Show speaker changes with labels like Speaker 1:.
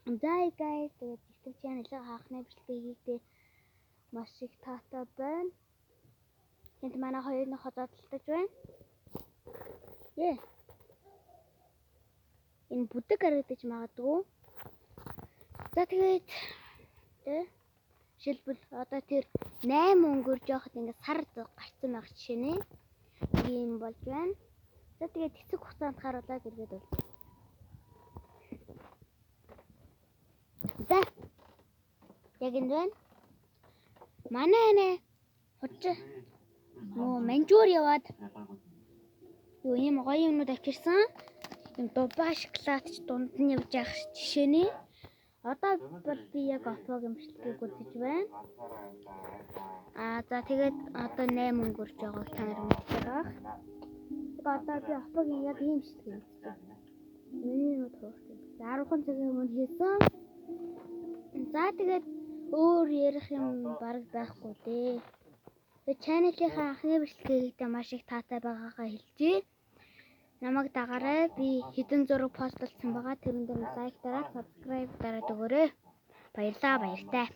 Speaker 1: За guys, тэгээд YouTube channel-ыг хаахны бичлэгийг хийхдээ маш их таатай байна. Энд манай хоёр нь ходоодолдож байна. Энэ бүдэг харагдаж магадгүй. За тэгээд шилбэл одоо тэр 8 өнгөрж явахад ингээд сар гарцсан байх жишээ нэ. Ийм болж байна. За тэгээд хэцэг хугацаанд харуулаад иргээд бол. За. Яг энэ байна. Манай нэ хуч манжуур яваад юу юм гоё юмнууд авчирсан. Юм дубаа шоколад ч дунд нь явж явах жишээ нэ. Одоо бол би яг опогийн бичлэгийг үзэж байна. За тэгээд одоо 8 өнгөрч байгааг та нар мэддэг ах. Тэгээд одоо би опогийн яг ийм бичлэгийг үзэж байна. Миний нүд хуурсан. 10 цагийн өмнө хийсэн. За тэгээд өөр ярих юм бараг байхгүй дээ. Тэгээд channel-ийнхаа анхны бичлэгийг маш их таатай байгаагаа хэлжээ. Намайг дагаарай. Би хэдэн зураг постлсон байгаа. Тэрэн дээр лайк дараад, subscribe дараад өгөөрэй. Баярлалаа, баяртай.